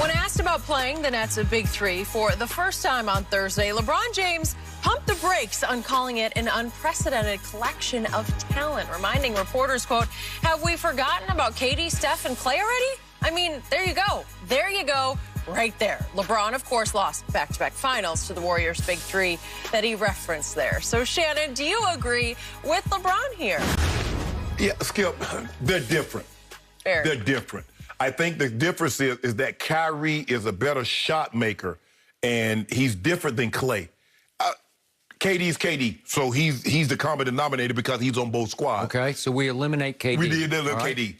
When asked about playing the Nets a big three for the first time on Thursday, LeBron James pumped the brakes on calling it an unprecedented collection of talent, reminding reporters, quote, "Have we forgotten about KD, Steph, and Clay already?" I mean, there you go. There you go. Right there. LeBron, of course, lost back-to-back finals to the Warriors' big three that he referenced there. So, Shannon, do you agree with LeBron here? Yeah, Skip, they're different. Fair. They're different. I think the difference is that Kyrie is a better shot maker, and he's different than Clay. KD's KD, so he's the common denominator because he's on both squads. Okay, so we eliminate KD. We did eliminate KD.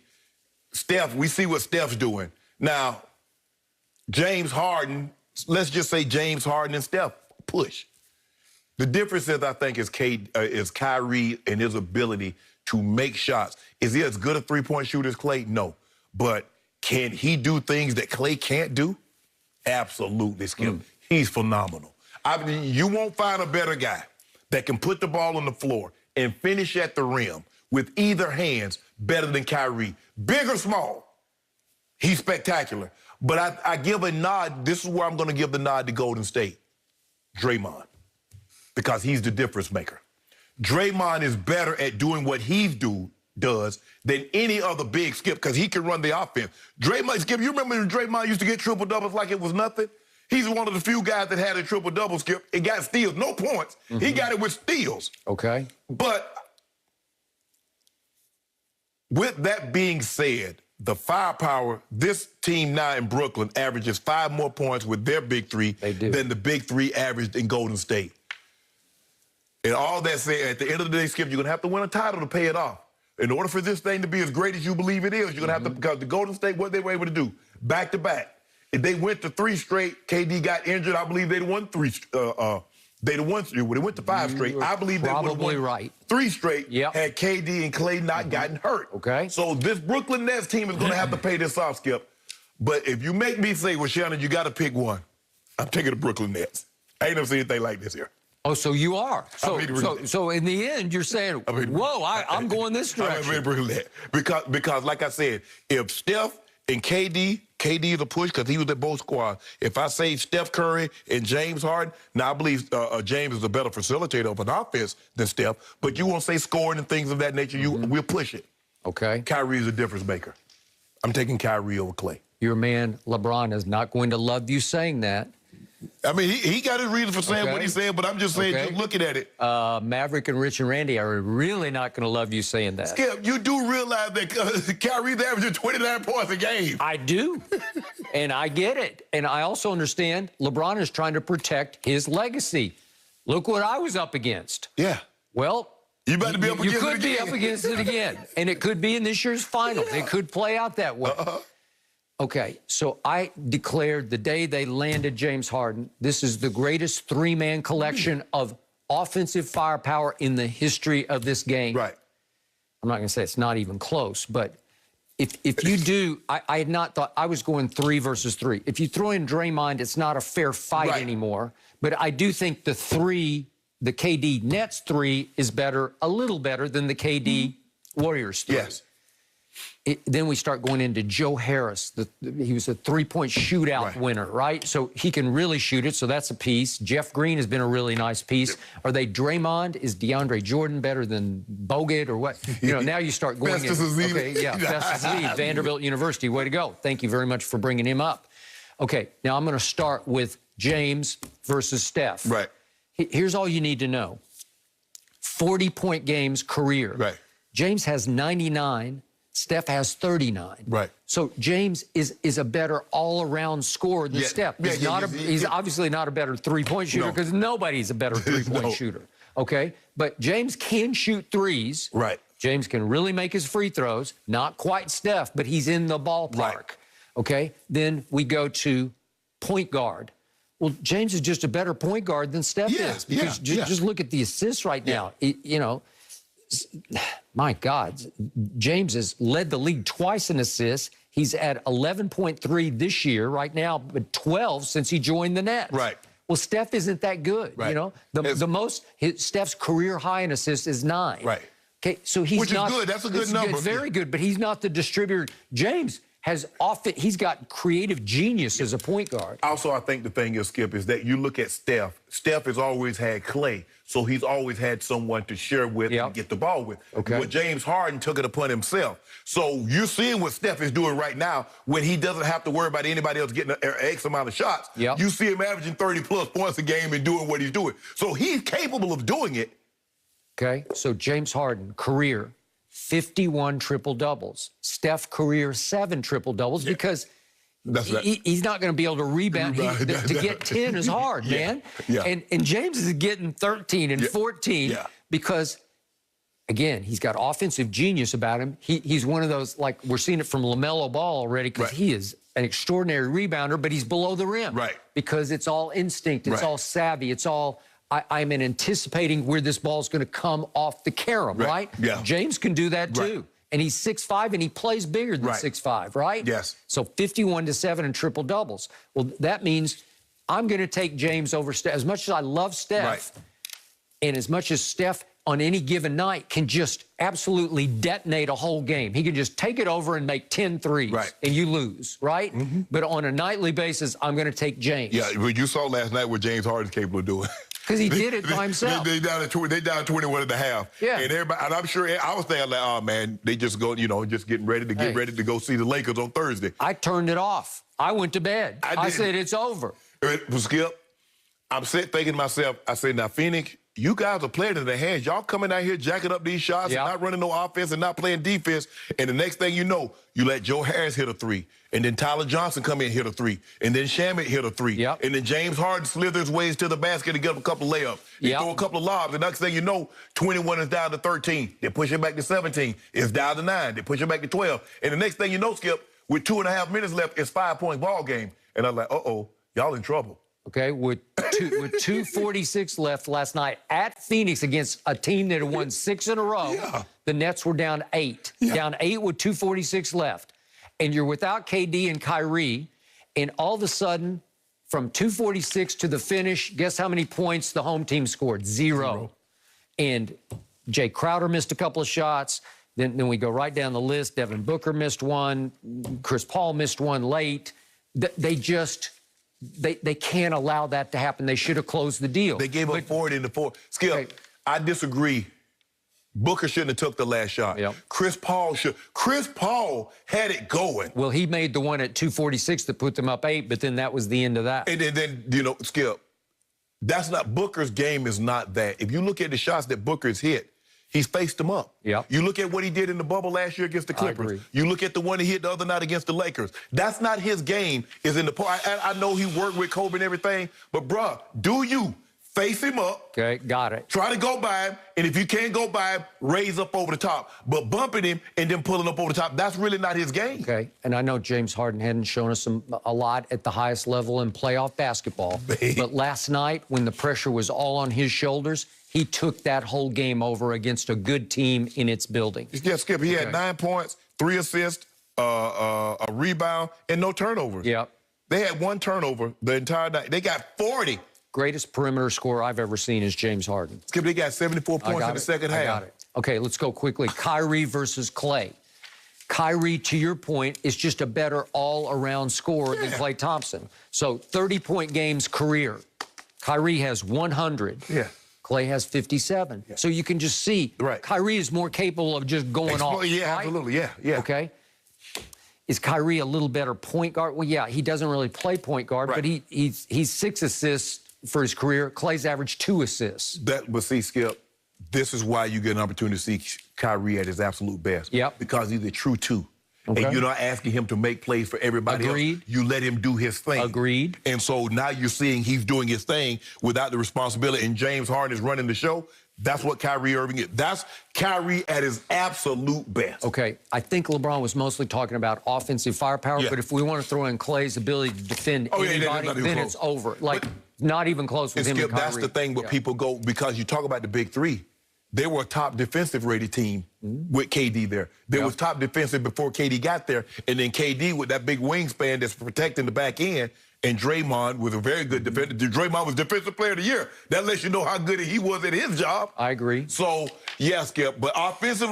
Steph, we see what Steph's doing. Now, James Harden, let's just say James Harden and Steph push. The difference is, I think, is Kyrie and his ability to make shots. Is he as good a three-point shooter as Clay? No. But can he do things that Clay can't do? Absolutely, Skip. He's phenomenal. I mean, you won't find a better guy that can put the ball on the floor and finish at the rim with either hands better than Kyrie. Big or small, he's spectacular. But I give a nod. This is where I'm going to give the nod to Golden State. Draymond. Because he's the difference maker. Draymond is better at doing what he does than any other big, Skip, because he can run the offense. Draymond, Skip, you remember when Draymond used to get triple-doubles like it was nothing? He's one of the few guys that had a triple-double, Skip. It got steals, no points. He got it with steals. Okay. But with that being said, the firepower, this team now in Brooklyn averages 5 more points with their big three than the big three averaged in Golden State. And all that said, at the end of the day, Skip, you're going to have to win a title to pay it off. In order for this thing to be as great as you believe it is, you're going to have to, because the Golden State, what they were able to do, back-to-back. If they went to 3 straight, KD got injured, I believe they'd won 3 They'd have won 3. When they went to 5 straight, I believe they would have won 3 straight had KD and Clay not gotten hurt. Okay. So this Brooklyn Nets team is going to have to pay this off, Skip. But if you make me say, well, Shannon, you got to pick one, I'm taking the Brooklyn Nets. I ain't never seen anything like this here. Oh, so you are. So in the end, you're saying, whoa, I'm going this direction. Because, like I said, if Steph and KD is a push because he was at both squads. If I say Steph Curry and James Harden, now I believe James is a better facilitator of an offense than Steph, but you won't say scoring and things of that nature, we'll push it. Okay. Kyrie is a difference maker. I'm taking Kyrie over Clay. Your man, LeBron, is not going to love you saying that. I mean, he got his reason for saying what he said, but I'm just saying, just looking at it. Maverick and Rich and Randy are really not going to love you saying that. Skip, you do realize that Kyrie's averaging 29 points a game. I do, and I get it. And I also understand LeBron is trying to protect his legacy. Look what I was up against. Yeah. Well, you better be up against it again. You could be up against it again, and it could be in this year's finals. It could play out that way. Okay, so I declared the day they landed James Harden, this is the greatest 3-man collection of offensive firepower in the history of this game. Right. I'm not going to say it's not even close, but if you do, I had not thought I was going 3 versus 3. If you throw in Draymond, it's not a fair fight anymore. But I do think the KD Nets 3 is better, a little better than the KD Warriors 3. Yes. Then we start going into Joe Harris. He was a 3-point shootout winner, right? So he can really shoot it, so that's a piece. Jeff Green has been a really nice piece. Are they Draymond? Is DeAndre Jordan better than Bogut or what? You know, now you start going in. Okay, yeah, Festus Ezeli, Vanderbilt University. Way to go. Thank you very much for bringing him up. Okay, now I'm going to start with James versus Steph. Right. Here's all you need to know. 40-point games career. Right. James has 99. Steph has 39. Right. So James is a better all-around scorer than Steph. He's obviously not a better three-point shooter because nobody's a better three-point shooter. Okay? But James can shoot threes. Right. James can really make his free throws. Not quite Steph, but he's in the ballpark. Right. Okay? Then we go to point guard. Well, James is just a better point guard than Steph is. Because just look at the assists right now. You know, my God, James has led the league twice in assists. He's at 11.3 this year right now, but 12 since he joined the Nets. Right. Well, Steph isn't that good. Right. You know, the most Steph's career high in assists is 9. Right. Okay, so he's not. Which is good. That's a good number. It's very good, but he's not the distributor. James he's got creative genius as a point guard. Also, I think the thing is, Skip, is that you look at Steph. Steph has always had Clay, so he's always had someone to share with and get the ball with. Okay. But James Harden took it upon himself. So you're seeing what Steph is doing right now when he doesn't have to worry about anybody else getting an X amount of shots. Yep. You see him averaging 30-plus points a game and doing what he's doing. So he's capable of doing it. Okay, so James Harden, career, 51 triple-doubles. Steph, career, 7 triple-doubles because he's not going to be able to rebound. To get 10 is hard, man. Yeah. And James is getting 13 and 14 because, again, he's got offensive genius about him. He's one of those, like, we're seeing it from LaMelo Ball already because he is an extraordinary rebounder, but he's below the rim. Right. Because it's all instinct. It's all savvy. It's all... I'm anticipating where this ball's going to come off the carom, right? Yeah. James can do that too. And he's 6'5", and he plays bigger than 6'5", right? Yes. So 51-7 in triple doubles. Well, that means I'm going to take James over Steph. As much as I love Steph, and as much as Steph on any given night can just absolutely detonate a whole game. He can just take it over and make 10 threes, and you lose, right? But on a nightly basis, I'm going to take James. Yeah, but you saw last night what James Harden's capable of doing. Because he did it by himself. They down 21 and a half. Yeah. And everybody, and I'm sure I was thinking like, oh man, they just go, just getting ready to go see the Lakers on Thursday. I turned it off. I went to bed. I said it's over. Skip, I'm thinking to myself, I said, now Phoenix, you guys are playing in their hands. Y'all coming out here jacking up these shots and not running no offense and not playing defense. And the next thing you know, you let Joe Harris hit a 3. And then Tyler Johnson come in and hit a 3. And then Shamet hit a 3. And then James Harden slithers ways to the basket to get up a couple layups. They throw a couple of lobs. The next thing you know, 21 is down to 13. They push it back to 17. It's down to 9. They push it back to 12. And the next thing you know, Skip, with 2.5 minutes left, it's 5-point ball game. And I'm like, uh-oh, y'all in trouble. Okay, with 2:46 left last night at Phoenix against a team that had won 6 in a row, the Nets were down 8. Down 8 with 2:46 left. And you're without KD and Kyrie, and all of a sudden, from 2:46 to the finish, guess how many points the home team scored? 0. And Jay Crowder missed a couple of shots. Then we go right down the list. Devin Booker missed one. Chris Paul missed one late. They can't allow that to happen. They should have closed the deal. They gave up 40 in the fourth. Skip, I disagree. Booker shouldn't have took the last shot. Chris Paul should. Chris Paul had it going. Well, he made the one at 2:46 that put them up 8, but then that was the end of that. And then Skip, that's not Booker's game is not that. If you look at the shots that Booker's hit, he's faced them up. You look at what he did in the bubble last year against the Clippers. You look at the one he hit the other night against the Lakers. That's not his game. Is in the part. I know he worked with Kobe and everything, but bruh, do you face him up? Okay, got it. Try to go by him, and if you can't go by him, raise up over the top. But bumping him and then pulling up over the top, that's really not his game. Okay, and I know James Harden hadn't shown us a lot at the highest level in playoff basketball. But last night, when the pressure was all on his shoulders, he took that whole game over against a good team in its building. Yeah, Skip, he had 9 points, 3 assists, a rebound, and no turnovers. They had 1 turnover the entire night. They got 40. Greatest perimeter scorer I've ever seen is James Harden. Skip, they got 74 points in the second half. I got it. Okay, let's go quickly. Kyrie versus Clay. Kyrie, to your point, is just a better all-around scorer than Klay Thompson. So 30-point games career. Kyrie has 100. Clay has 57. So you can just see Kyrie is more capable of just going off. Absolutely. Okay. Is Kyrie a little better point guard? Well, yeah, he doesn't really play point guard, but he's 6 assists for his career. Clay's averaged 2 assists. But see, Skip, this is why you get an opportunity to see Kyrie at his absolute best. Because he's a true 2. And you're not asking him to make plays for everybody else. You let him do his thing. And so now you're seeing he's doing his thing without the responsibility, and James Harden is running the show. That's what Kyrie Irving is. That's Kyrie at his absolute best. Okay, I think LeBron was mostly talking about offensive firepower, but if we want to throw in Clay's ability to defend anybody, then it's over. Like, not even close with him and Kyrie. That's the thing where people go, because you talk about the big 3. They were a top defensive rated team with KD there. They was top defensive before KD got there. And then KD with that big wingspan that's protecting the back end. And Draymond was a very good defender. Draymond was Defensive Player of the Year. That lets you know how good he was at his job. I agree. So, yeah, Skip. But offensively,